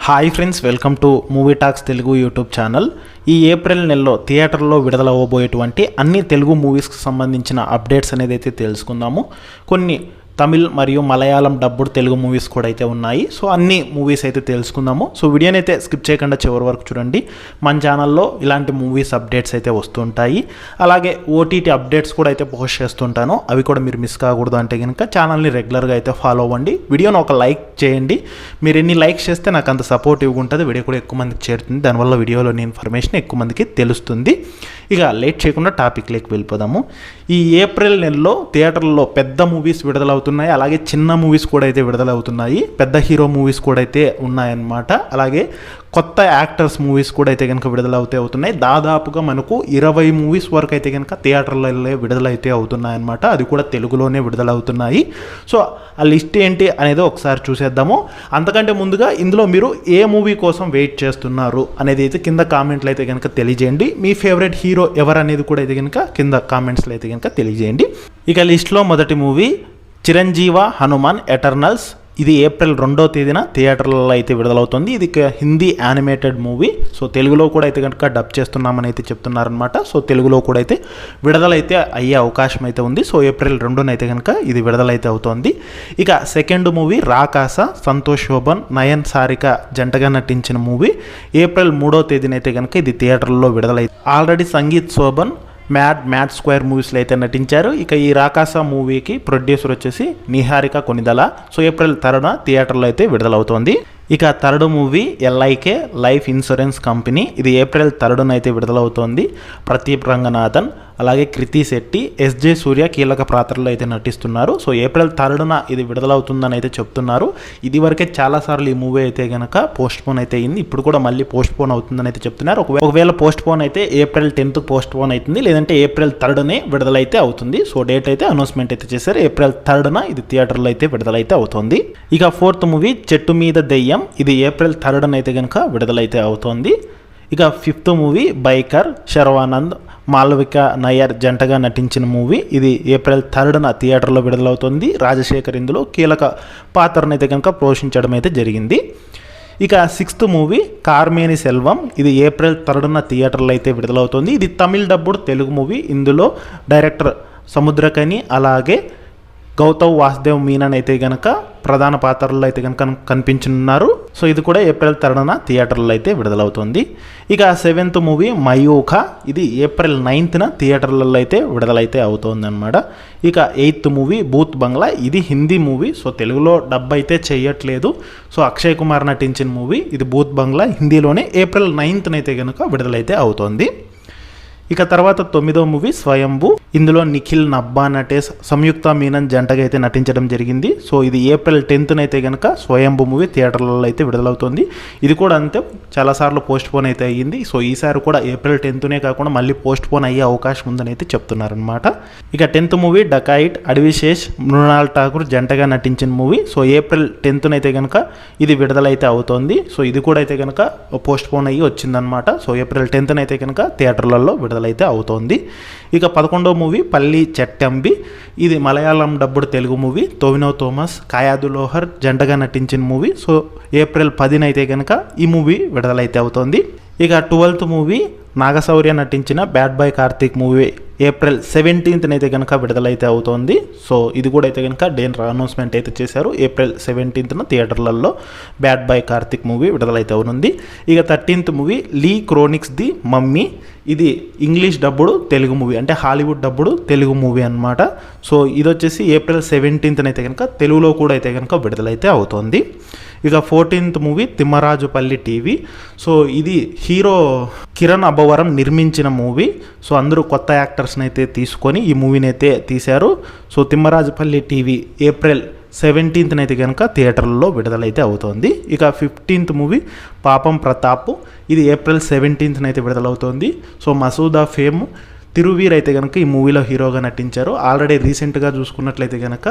Hi friends, welcome to movie talks Telugu YouTube channel. ఈ April నెలలో థియేటర్లో విడుదలవ్వబోయేటువంటి అన్ని తెలుగు మూవీస్కి సంబంధించిన అప్డేట్స్ అనేది అయితే తెలుసుకుందాము. కొన్ని తమిళ్ మరియు మలయాళం డబ్బుడ్ తెలుగు మూవీస్ కూడా అయితే ఉన్నాయి. సో అన్ని మూవీస్ అయితే తెలుసుకుందాము. సో వీడియోని అయితే స్కిప్ చేయకుండా చివరి వరకు చూడండి. మన ఛానల్లో ఇలాంటి మూవీస్ అప్డేట్స్ అయితే వస్తుంటాయి. అలాగే ఓటీటీ అప్డేట్స్ కూడా అయితే పోస్ట్ చేస్తుంటాను. అవి కూడా మీరు మిస్ కాకూడదు అంటే కనుక ఛానల్ని రెగ్యులర్గా అయితే ఫాలో అవ్వండి. వీడియోని ఒక లైక్ చేయండి. మీరు ఎన్ని లైక్స్ చేస్తే నాకు అంత సపోర్టివ్గా ఉంటుంది. వీడియో కూడా ఎక్కువ మందికి చేరుతుంది. దానివల్ల వీడియోలోని ఇన్ఫర్మేషన్ ఎక్కువ మందికి తెలుస్తుంది. ఇక లేట్ చేయకుండా టాపిక్లోకి వెళ్ళిపోదాము. ఈ ఏప్రిల్ నెలలో థియేటర్లో పెద్ద మూవీస్ విడుదలవుతున్నాయి. అలాగే చిన్న మూవీస్ కూడా అయితే విడుదలవుతున్నాయి. పెద్ద హీరో మూవీస్ కూడా అయితే ఉన్నాయన్నమాట. అలాగే కొత్త యాక్టర్స్ మూవీస్ కూడా అయితే కనుక అవుతున్నాయి. దాదాపుగా మనకు 20 మూవీస్ వరకు అయితే కనుక థియేటర్లలో విడుదలైతే అవుతున్నాయన్నమాట. అది కూడా తెలుగులోనే విడుదలవుతున్నాయి. సో ఆ లిస్ట్ ఏంటి అనేది ఒకసారి చూసేద్దాము. అంతకంటే ముందుగా ఇందులో మీరు ఏ మూవీ కోసం వెయిట్ చేస్తున్నారు అనేది అయితే కింద కామెంట్లు అయితే కనుక తెలియజేయండి. మీ ఫేవరెట్ హీరో ఎవరు అనేది కూడా అయితే కనుక కింద కామెంట్స్లో అయితే కనుక తెలియజేయండి. ఇక లిస్ట్లో మొదటి మూవీ చిరంజీవ హనుమాన్ ఎటర్నల్స్. ఇది ఏప్రిల్ 2వ తేదీన థియేటర్లలో అయితే విడుదలవుతుంది. ఇది హిందీ యానిమేటెడ్ మూవీ. సో తెలుగులో కూడా అయితే కనుక డబ్ చేస్తున్నామని అయితే చెప్తున్నారనమాట. సో తెలుగులో కూడా అయితే విడుదలైతే అయ్యే అవకాశం అయితే ఉంది. సో ఏప్రిల్ 2న అయితే కనుక ఇది విడుదలైతే అవుతుంది. ఇక సెకండ్ మూవీ రాకాస. సంతోష్ శోభన్, నయన్ సారిక జంటగా నటించిన మూవీ. ఏప్రిల్ 3వ తేదీన అయితే కనుక ఇది థియేటర్లో విడుదలైతే already Sangeet Shobhan mad square మూవీస్లో అయితే నటించారు. ఇక ఈ రాకాస మూవీకి ప్రొడ్యూసర్ వచ్చేసి నిహారిక కొనిదల. సో ఏప్రిల్ 3న థియేటర్లో అయితే విడుదలవుతోంది. ఇక third movie LIK life insurance company. ఇది ఏప్రిల్ 3న అయితే విడుదలవుతోంది. ప్రదీప్ రంగనాథన్ అలాగే కృతి శెట్టి, ఎస్జే సూర్య కీలక పాత్రలో అయితే నటిస్తున్నారు. సో ఏప్రిల్ 3న ఇది విడుదలవుతుందని అయితే చెప్తున్నారు. ఇది వరకే చాలాసార్లు ఈ మూవీ అయితే కనుక పోస్ట్పోన్ అయితే అయింది. ఇప్పుడు కూడా మళ్ళీ పోస్ట్పోన్ అవుతుందని అయితే చెప్తున్నారు. ఒకవేళ పోస్ట్పోన్ అయితే ఏప్రిల్ 10th పోస్ట్పోన్ అవుతుంది, లేదంటే ఏప్రిల్ 3నే విడుదలైతే అవుతుంది. సో డేట్ అయితే అనౌన్స్మెంట్ అయితే చేశారు. ఏప్రిల్ 3న ఇది థియేటర్లో అయితే విడుదలైతే అవుతుంది. ఇక ఫోర్త్ మూవీ చెట్టు మీద దెయ్యం. ఇది ఏప్రిల్ 3న అయితే కనుక విడుదలైతే అవుతుంది. ఇక fifth movie biker. Sharwanand, Malavika Nair జంటగా నటించిన మూవీ. ఇది ఏప్రిల్ 3న థియేటర్లో విడుదలవుతుంది. రాజశేఖర్ ఇందులో కీలక పాత్రను అయితే కనుక పోషించడం అయితే జరిగింది. ఇక సిక్స్త్ మూవీ కార్మేని సెల్వం. ఇది ఏప్రిల్ 3న థియేటర్లో అయితే విడుదలవుతుంది. ఇది తమిళ్ డబ్బుడ్ తెలుగు మూవీ. ఇందులో డైరెక్టర్ సముద్రకని అలాగే గౌతమ్ వాసుదేవ్ మీనన్ అయితే కనుక ప్రధాన పాత్రల్లో అయితే కనుక కనిపించనున్నారు. సో ఇది కూడా ఏప్రిల్ 3న థియేటర్లో అయితే విడుదలవుతుంది. ఇక సెవెంత్ మూవీ మయూఖ. ఇది ఏప్రిల్ 9న థియేటర్లలో అయితే విడుదలైతే అవుతుంది అనమాట. ఇక ఎయిత్ మూవీ భూత్ బంగ్లా. ఇది హిందీ మూవీ. సో తెలుగులో డబ్ అయితే చేయట్లేదు. సో అక్షయ్ కుమార్ నటించిన మూవీ ఇది భూత్ బంగ్లా. హిందీలోనే ఏప్రిల్ 9న అయితే కనుక విడుదలైతే అవుతుంది. ఇక తర్వాత 9వ మూవీ స్వయంభూ. ఇందులో నిఖిల్, నబ్బా నటేష్, సంయుక్త మీనన్ జంటగా అయితే నటించడం జరిగింది. సో ఇది ఏప్రిల్ 10న అయితే కనుక స్వయంభూ మూవీ థియేటర్లలో అయితే విడుదలవుతుంది. ఇది కూడా అంతే చాలాసార్లు పోస్ట్ పోన్ అయితే అయ్యింది. సో ఈసారి కూడా ఏప్రిల్ 10నే కాకుండా మళ్ళీ పోస్ట్ పోన్ అయ్యే అవకాశం ఉందని అయితే చెప్తున్నారనమాట. ఇక 10th movie dacoit. Adivi Sesh, Mrunal Thakur జంటగా నటించిన మూవీ. సో ఏప్రిల్ 10న అయితే కనుక ఇది విడుదలైతే అవుతుంది. సో ఇది కూడా అయితే కనుక పోస్ట్ పోన్ అయ్యి వచ్చిందనమాట. సో ఏప్రిల్ 10న అయితే కనుక థియేటర్లలో విడుదలైతే అవుతోంది. ఇక 11వ మూవీ పల్లి చెట్టంబి. ఇది మలయాళం డబ్బుడ్ తెలుగు మూవీ. టొవినో థామస్, కాయాదు లోహర్ జంటగా నటించిన మూవీ. సో ఏప్రిల్ 10న అయితే కనుక ఈ మూవీ విడుదలైతే అవుతోంది. ఇక 12th మూవీ నాగశౌర్య నటించిన bad boy Karthik movie. April 17న అయితే కనుక విడుదలైతే అవుతోంది. సో ఇది కూడా అయితే కనుక అనౌన్స్మెంట్ అయితే చేశారు. ఏప్రిల్ 17న థియేటర్లలో బ్యాడ్ బాయ్ కార్తీక్ మూవీ విడుదలైతే అవుతుంది. ఇక 13th movie Lee Cronin's the mummy. ఇది ఇంగ్లీష్ డబ్బుడు తెలుగు మూవీ, అంటే హాలీవుడ్ డబ్బుడు తెలుగు మూవీ అనమాట. సో ఇది వచ్చేసి ఏప్రిల్ 17న అయితే కనుక తెలుగులో కూడా అయితే కనుక విడుదలైతే అవుతుంది. ఇక 14th movie Thimmarajupalli TV. So ఇది హీరో కిరణ్ అబ్బవరం నిర్మించిన మూవీ. సో అందరూ కొత్త యాక్టర్స్ని అయితే తీసుకొని ఈ మూవీని అయితే తీశారు. సో తిమ్మరాజుపల్లి టీవీ ఏప్రిల్ 17న అయితే కనుక థియేటర్లలో విడుదలైతే అవుతుంది. ఇక 15th మూవీ పాపం ప్రతాప్. ఇది ఏప్రిల్ 17న అయితే విడుదలవుతుంది. సో మసూదా ఫేమ్ తిరువీర్ అయితే కనుక ఈ మూవీలో హీరోగా నటించారు. ఆల్రెడీ రీసెంట్గా చూసుకున్నట్లయితే కనుక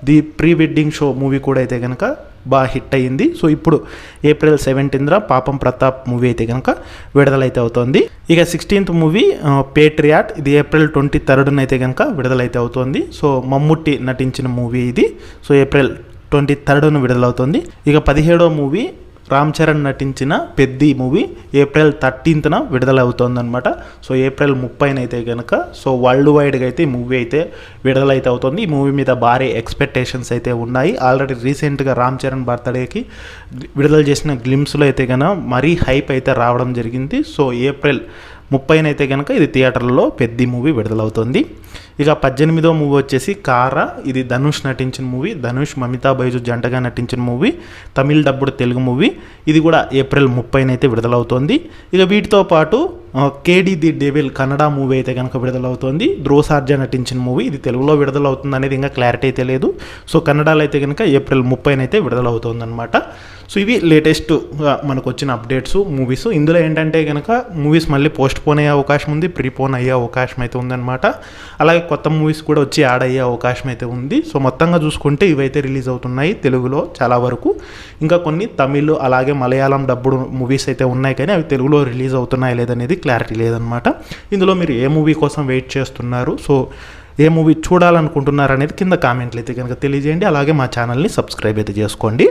the pre wedding show movie కూడా అయితే కనుక బాగా హిట్ అయ్యింది. సో ఇప్పుడు ఏప్రిల్ 17న పాపం ప్రతాప్ మూవీ అయితే కనుక విడుదలైతే అవుతుంది. ఇక 16th మూవీ పేట్రియాట్. ఇది ఏప్రిల్ 23న అయితే కనుక విడుదలైతే అవుతుంది. సో మమ్ముట్టి నటించిన మూవీ ఇది. సో ఏప్రిల్ 23న విడుదలవుతుంది. ఇక 17వ మూవీ రామ్ చరణ్ నటించిన పెద్ది మూవీ ఏప్రిల్ 13న విడుదలవుతోందనమాట. సో ఏప్రిల్ 30న అయితే కనుక సో వరల్డ్ వైడ్గా అయితే ఈ మూవీ అయితే విడుదలైతే అవుతుంది. ఈ మూవీ మీద భారీ ఎక్స్పెక్టేషన్స్ అయితే ఉన్నాయి. ఆల్రెడీ రీసెంట్గా రామ్ చరణ్ బర్త్డేకి విడుదల చేసిన గ్లిమ్స్లో అయితే కనుక మరీ హైప్ అయితే రావడం జరిగింది. సో ఏప్రిల్ 30న అయితే కనుక ఇది థియేటర్లో పెద్ది మూవీ విడుదలవుతుంది. ఇక 18వ మూవీ వచ్చేసి కారా. ఇది ధనుష్ నటించిన మూవీ. ధనుష్ మమితా బైజు జంటగా నటించిన మూవీ, తమిళ్ డబ్బుడు తెలుగు మూవీ. ఇది కూడా ఏప్రిల్ 30న అయితే విడుదలవుతుంది. ఇక వీటితో పాటు కేడి ది డెవిల్ కన్నడ మూవీ అయితే కనుక విడుదలవుతుంది. ధ్రువ సర్జా నటించిన మూవీ. ఇది తెలుగులో విడుదలవుతుంది అనేది ఇంకా క్లారిటీ అయితే లేదు. సో కన్నడలో అయితే కనుక ఏప్రిల్ 30న అయితే విడుదలవుతుంది అనమాట. సో ఇవి లేటెస్ట్గా మనకు వచ్చిన అప్డేట్స్ మూవీస్. ఇందులో ఏంటంటే కనుక మూవీస్ మళ్ళీ పోస్ట్ పోన్ అయ్యే అవకాశం ఉంది, ప్రీపోన్ అయ్యే అవకాశం అయితే ఉందన్నమాట. అలాగే కొత్త మూవీస్ కూడా వచ్చి యాడ్ అయ్యే అవకాశం అయితే ఉంది. సో మొత్తంగా చూసుకుంటే ఇవైతే రిలీజ్ అవుతున్నాయి తెలుగులో చాలా వరకు. ఇంకా కొన్ని తమిళ్ అలాగే మలయాళం డబ్బుడు మూవీస్ అయితే ఉన్నాయి, కానీ అవి తెలుగులో రిలీజ్ అవుతున్నాయి లేదనేది క్లారిటీ లేదనమాట. ఇందులో మీరు ఏ మూవీ కోసం వెయిట్ చేస్తున్నారు, సో ఏ మూవీ చూడాలనుకుంటున్నారు అనేది కింద కామెంట్లు అయితే కనుక తెలియజేయండి. అలాగే మా ఛానల్ని సబ్స్క్రైబ్ అయితే చేసుకోండి.